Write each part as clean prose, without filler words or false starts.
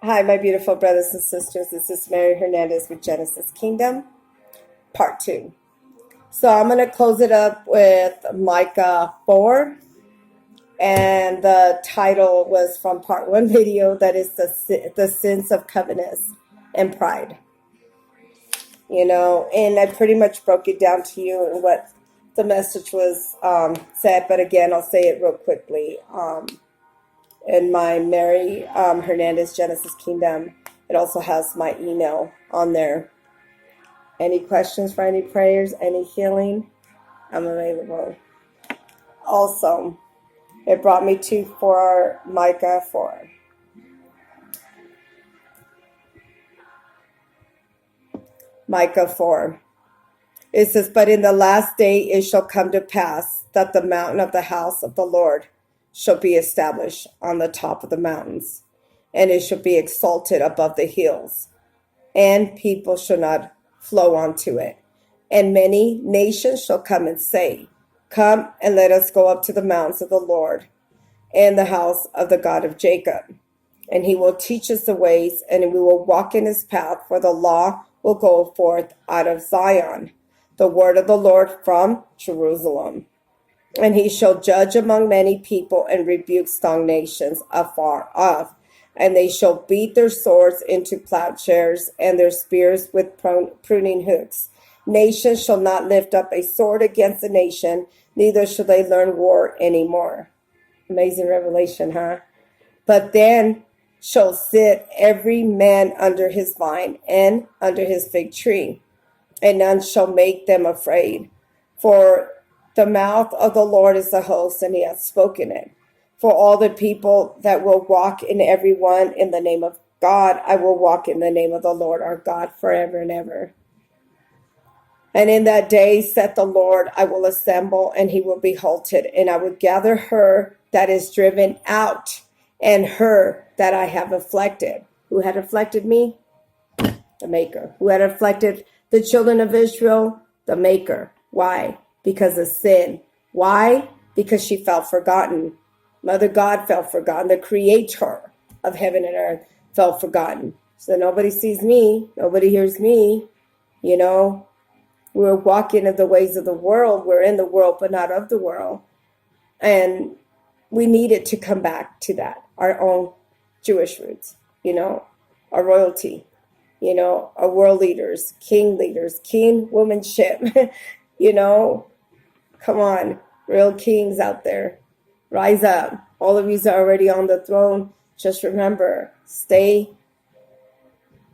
Hi, my beautiful brothers and sisters. This is Mary Hernandez with Genesis Kingdom, Part 2. So I'm going to close it up with Micah 4. And the title was from Part 1 video, that is the sins of covetousness and pride. And I pretty much broke it down to you and what the message was said. But again, I'll say it real quickly. In my Mary Hernandez Genesis Kingdom, it also has my email on there. Any questions for any prayers, any healing, I'm available. Also, it brought me to for Micah 4. Micah 4. It says, "But in the last day it shall come to pass that the mountain of the house of the Lord shall be established on the top of the mountains, and it shall be exalted above the hills, and people shall not flow unto it. And many nations shall come and say, Come and let us go up to the mountains of the Lord, and the house of the God of Jacob. And he will teach us the ways, and we will walk in his path, for the law will go forth out of Zion, the word of the Lord from Jerusalem. And he shall judge among many people and rebuke strong nations afar off. And they shall beat their swords into plowshares and their spears with pruning hooks. Nation shall not lift up a sword against a nation, neither shall they learn war anymore." Amazing revelation, huh? "But then shall sit every man under his vine and under his fig tree, and none shall make them afraid. For the mouth of the Lord is the host, and he hath spoken it. For all the people that will walk in every one in the name of God, I will walk in the name of the Lord our God forever and ever. And in that day, saith the Lord, I will assemble, and he will be halted, and I will gather her that is driven out, and her that I have afflicted." Who had afflicted me? The Maker. Who had afflicted the children of Israel? The Maker. Why? Because of sin. Why? Because she felt forgotten. Mother God felt forgotten. The creator of heaven and earth felt forgotten. So nobody sees me. Nobody hears me. We're walking in the ways of the world. We're in the world, but not of the world. And we needed to come back to that, our own Jewish roots, our royalty, our world leaders, king womanship, come on, real kings out there, rise up. All of you are already on the throne. Just remember, stay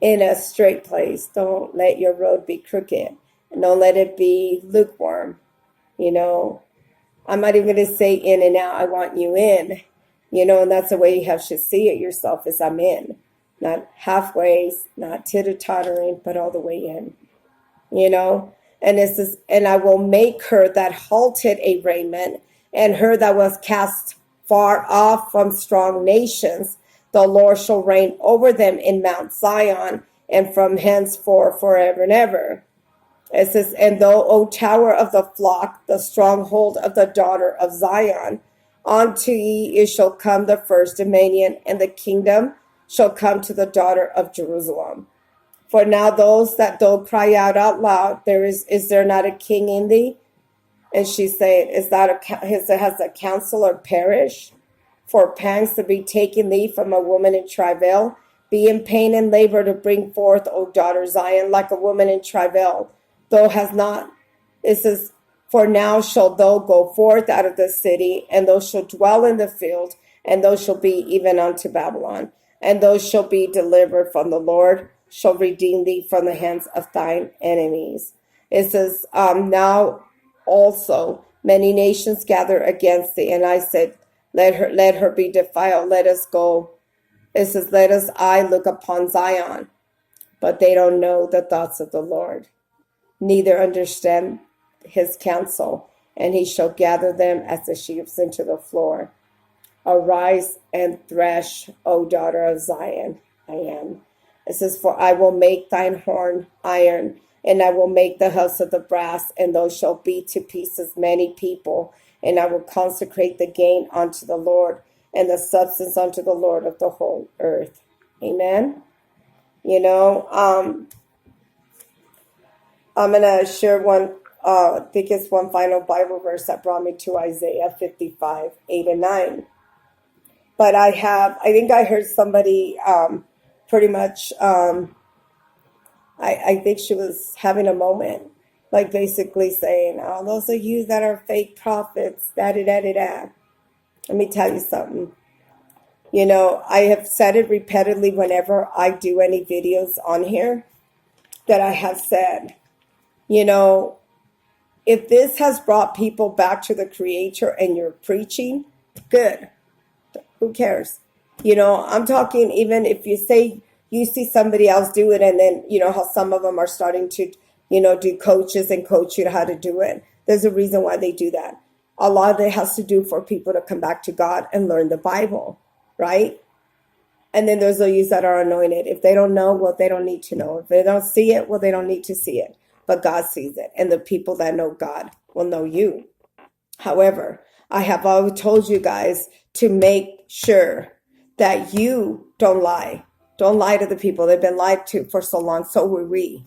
in a straight place. Don't let your road be crooked, and don't let it be lukewarm. I'm not even going to say in and out. I want you in, and that's the way you should see it yourself, is I'm in. Not halfway, not titter-tottering, but all the way in, And it says, "And I will make her that halted a raiment, and her that was cast far off from strong nations. The Lord shall reign over them in Mount Zion, and from henceforth forever and ever." It says, "And thou, O tower of the flock, the stronghold of the daughter of Zion, unto ye it shall come the first dominion, and the kingdom shall come to the daughter of Jerusalem. For now those that do cry out loud, is there not a king in thee? And she said, has a counselor perished? For pangs to be taken thee from a woman in travail, be in pain and labor to bring forth, O daughter Zion, like a woman in travail. Though has not," it says, "For now shall thou go forth out of the city, and thou shalt dwell in the field, and thou shalt be even unto Babylon. And thou shalt be delivered from the Lord, shall redeem thee from the hands of thine enemies." It says, "Now also many nations gather against thee. And I said, let her be defiled. Let us go." It says, "Let us look upon Zion." But they don't know the thoughts of the Lord, neither understand his counsel. And he shall gather them as the sheaves into the floor. Arise and thresh, O daughter of Zion. I am. It says, "For I will make thine horn iron, and I will make the house of the brass, and thou shalt beat to pieces many people. And I will consecrate the gain unto the Lord, and the substance unto the Lord of the whole earth." Amen. I'm going to share one, I think it's one final Bible verse that brought me to Isaiah 55, 8 and 9. But I think I heard somebody pretty much, I think she was having a moment, like basically saying, oh, those are you that are fake prophets, da-da-da-da-da. Let me tell you something. I have said it repeatedly whenever I do any videos on here that I have said, if this has brought people back to the Creator and you're preaching, good. Who cares? I'm talking even if you say you see somebody else do it and then, how some of them are starting to, do coaches and coach you how to do it. There's a reason why they do that. A lot of it has to do for people to come back to God and learn the Bible, right? And then there's those that are anointed. If they don't know, well, they don't need to know. If they don't see it, well, they don't need to see it. But God sees it. And the people that know God will know you. However, I have always told you guys to make sure that you don't lie. Don't lie to the people. They've been lied to for so long. So were we.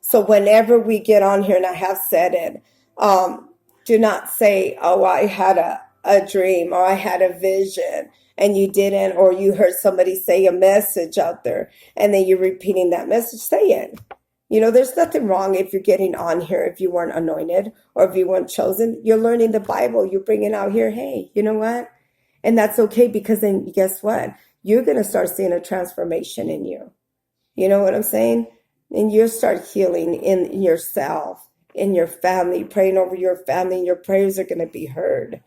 So whenever we get on here, and I have said it, do not say, oh, I had a dream or I had a vision and you didn't, or you heard somebody say a message out there and then you're repeating that message. Say it. There's nothing wrong if you're getting on here, if you weren't anointed or if you weren't chosen. You're learning the Bible. You're bringing out here, hey, you know what? And that's okay, because then guess what? You're going to start seeing a transformation in you. You know what I'm saying? And you'll start healing in yourself, in your family, praying over your family, and your prayers are going to be heard.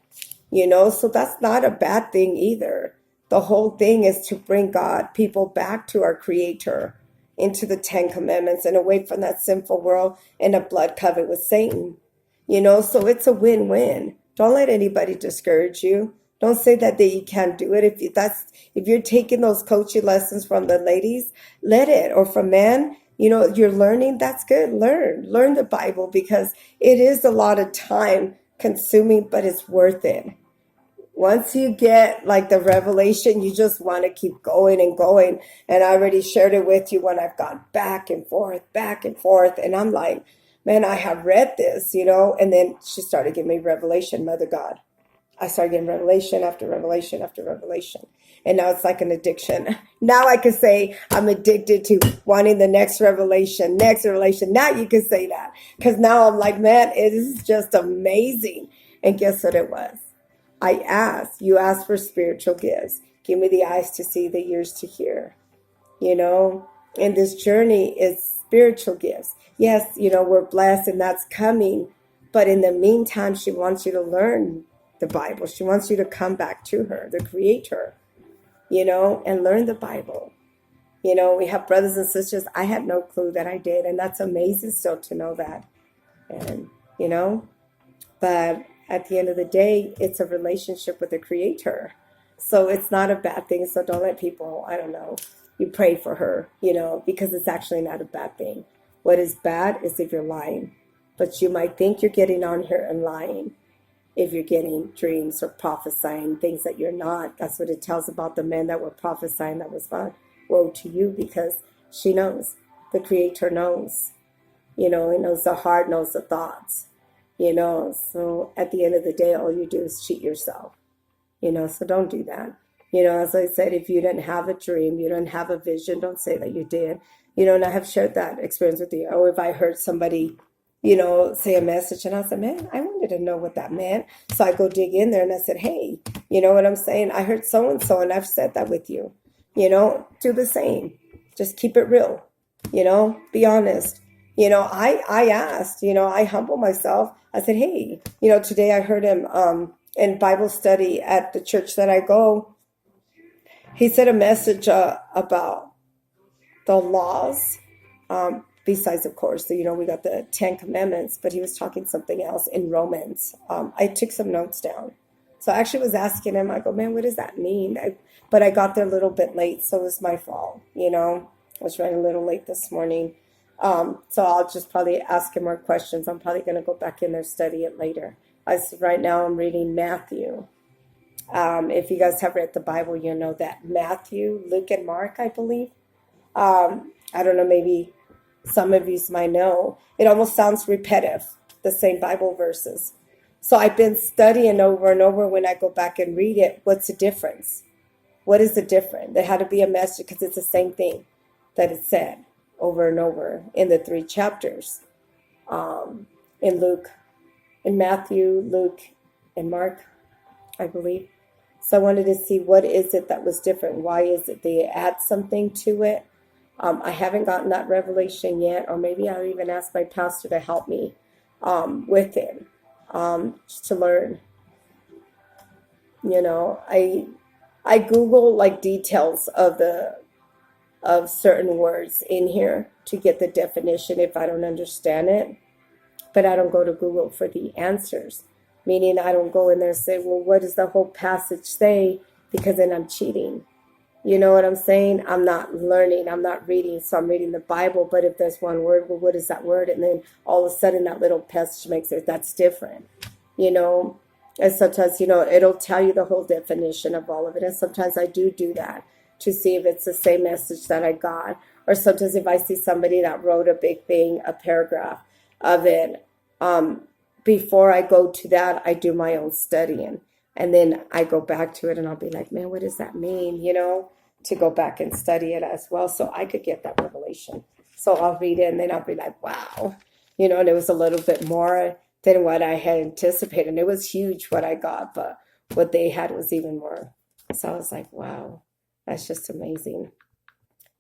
So that's not a bad thing either. The whole thing is to bring people back to our Creator, into the 10 Commandments and away from that sinful world and a blood covenant with Satan. So it's a win-win. Don't let anybody discourage you. Don't say that you can't do it. If you're taking those coaching lessons from the ladies, let it. Or from men, you're learning, that's good. Learn the Bible, because it is a lot of time consuming, but it's worth it. Once you get like the revelation, you just want to keep going and going. And I already shared it with you when I've gone back and forth. And I'm like, man, I have read this, And then she started giving me revelation, Mother God. I started getting revelation after revelation after revelation. And now it's like an addiction. Now I can say I'm addicted to wanting the next revelation. Now you can say that. Because now I'm like, man, it is just amazing. And guess what it was? You asked for spiritual gifts. Give me the eyes to see, the ears to hear, and this journey is spiritual gifts. Yes, we're blessed and that's coming. But in the meantime, she wants you to learn the Bible. She wants you to come back to her, the Creator, and learn the Bible. We have brothers and sisters. I had no clue that I did. And that's amazing still to know that. And, but at the end of the day, it's a relationship with the Creator. So it's not a bad thing. So don't let people, I don't know, you pray for her, because it's actually not a bad thing. What is bad is if you're lying. But you might think you're getting on here and lying if you're getting dreams or prophesying things that you're not. That's what it tells about the men that were prophesying that was God. Woe to you, because she knows. The Creator knows. He knows the heart, knows the thoughts. So at the end of the day, all you do is cheat yourself, so don't do that. As I said, if you didn't have a dream, you didn't have a vision, don't say that you did, and I have shared that experience with you. Or if I heard somebody, say a message and I said, man, I wanted to know what that meant. So I go dig in there and I said, hey, you know what I'm saying? I heard so-and-so and I've said that with you, do the same. Just keep it real, be honest. I asked, I humble myself. I said, hey, today I heard him in Bible study at the church that I go. He said a message about the laws, besides, of course, we got the 10 Commandments, but he was talking something else in Romans. I took some notes down. So I actually was asking him, I go, man, what does that mean? But I got there a little bit late, so it was my fault. I was running a little late this morning. So I'll just probably ask him more questions. I'm probably going to go back in there, study it later. Right now I'm reading Matthew If you guys have read the Bible, you know that Matthew, Luke, and Mark, I believe. I don't know, maybe some of you might know. It almost sounds repetitive, the same Bible verses. So I've been studying over and over when I go back and read it. What's the difference? What is the difference? There had to be a message because it's the same thing that it said over and over in the 3 chapters. In Luke, in Matthew, Luke, and Mark, I believe. So I wanted to see what is it that was different. Why is it they add something to it? I haven't gotten that revelation yet, or maybe I'll even ask my pastor to help me with it, just to learn. You know, I Google like details of certain words in here to get the definition if I don't understand it, but I don't go to Google for the answers. Meaning I don't go in there and say, well, what does the whole passage say? Because then I'm cheating. You know what I'm saying? I'm not learning. I'm not reading. So I'm reading the Bible. But if there's one word, well, what is that word? And then all of a sudden that little passage makes it, that's different. You know? And sometimes, you know, it'll tell you the whole definition of all of it. And sometimes I do that to see if it's the same message that I got. Or sometimes if I see somebody that wrote a big thing, a paragraph of it, before I go to that, I do my own studying. And then I go back to it and I'll be like, man, what does that mean? You know, to go back and study it as well. So I could get that revelation. So I'll read it and then I'll be like, wow. You know, and it was a little bit more than what I had anticipated. And it was huge what I got, but what they had was even more. So I was like, wow, that's just amazing.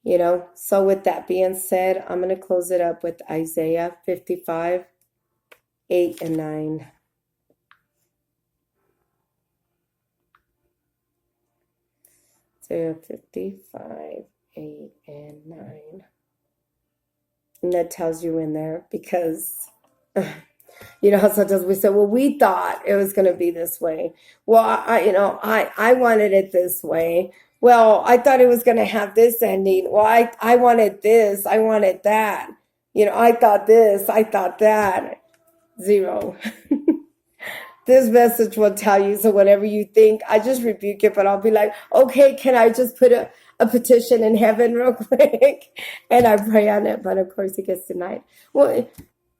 You know, so with that being said, I'm going to close it up with Isaiah 55, 8 and 9. Isaiah 55, 8 and 9. And that tells you in there because, you know, how sometimes we say, well, we thought it was going to be this way. Well, I wanted it this way. Well, I thought it was going to have this ending. Well, I wanted this. I wanted that. You know, I thought this. I thought that. Zero. This message will tell you. So whatever you think, I just rebuke it, but I'll be like, okay, can I just put a petition in heaven real quick? And I pray on it, but of course it gets denied. Well,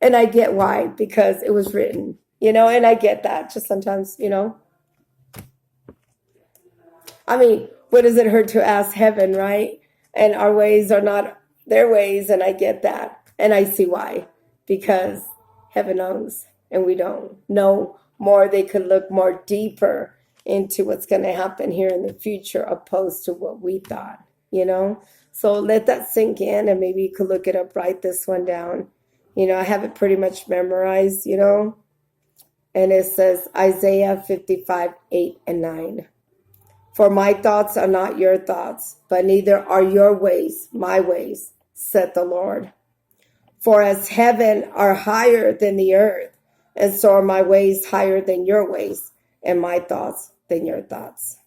and I get why, because it was written, you know, and I get that. Just sometimes, you know, I mean, what does it hurt to ask heaven, right? And our ways are not their ways, and I get that. And I see why, because heaven knows, and we don't know more. They could look more deeper into what's going to happen here in the future opposed to what we thought, you know? So let that sink in, and maybe you could look it up, write this one down. You know, I have it pretty much memorized, you know? And it says Isaiah 55, 8 and 9. For my thoughts are not your thoughts, but neither are your ways my ways, said the Lord. For as heaven are higher than the earth, and so are my ways higher than your ways, and my thoughts than your thoughts.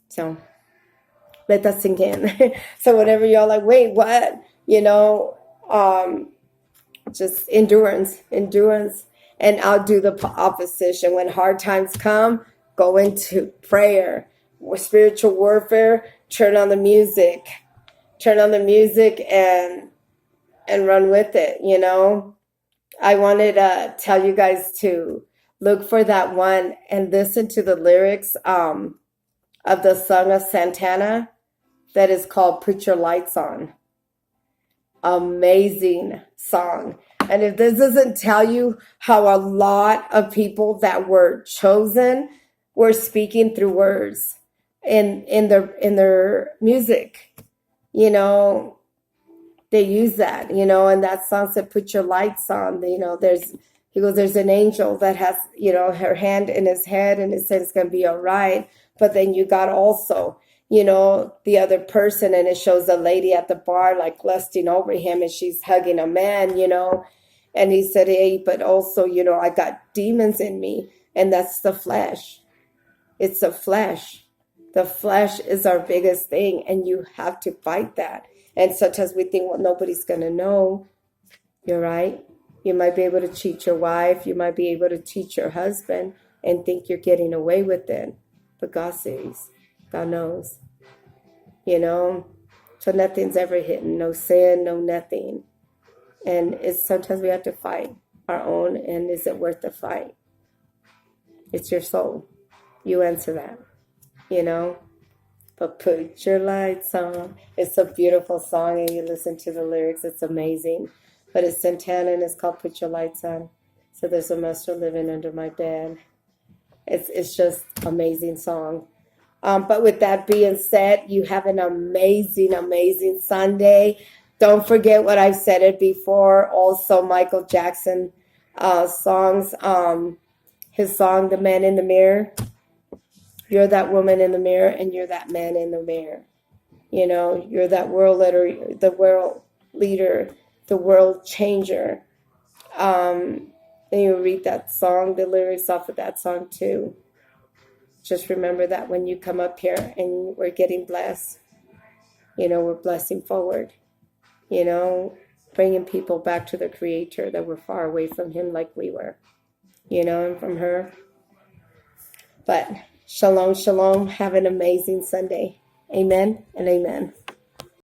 So let that sink in. So whenever y'all like, wait, what? You know, just endurance. And I'll do the opposition. When hard times come, go into prayer. With spiritual warfare, turn on the music. And run with it, you know. I wanted to tell you guys to look for that one and listen to the lyrics of the song of Santana that is called Put Your Lights On. Amazing song. And if this doesn't tell you how a lot of people that were chosen were speaking through words in their music, you know, they use that, you know, and that song said, put your lights on. You know, there's an angel that has, you know, her hand in his head and it says it's going to be all right. But then you got also, you know, the other person, and it shows a lady at the bar, like lusting over him, and she's hugging a man, you know, and he said, hey, but also, you know, I got demons in me, and that's the flesh. It's the flesh. The flesh is our biggest thing, and you have to fight that. And sometimes we think, well, nobody's going to know. You're right. You might be able to cheat your wife. You might be able to cheat your husband and think you're getting away with it. But God sees. God knows. So nothing's ever hidden. No sin, no nothing. And it's sometimes we have to fight our own. And is it worth the fight? It's your soul. You answer that. But put your lights on. It's a beautiful song, and you listen to the lyrics. It's amazing. But it's Santana, and it's called Put Your Lights On. So there's a monster living under my bed. It's just amazing song. But with that being said, you have an amazing, amazing Sunday. Don't forget what I've said it before. Also, Michael Jackson songs. His song, The Man in the Mirror. You're that woman in the mirror, and you're that man in the mirror. You're that world leader, the world changer. And you read that song, the lyrics off of that song too. Just remember that when you come up here and we're getting blessed, we're blessing forward, bringing people back to the Creator that were far away from Him like we were, and from her. But shalom, shalom. Have an amazing Sunday. Amen and amen.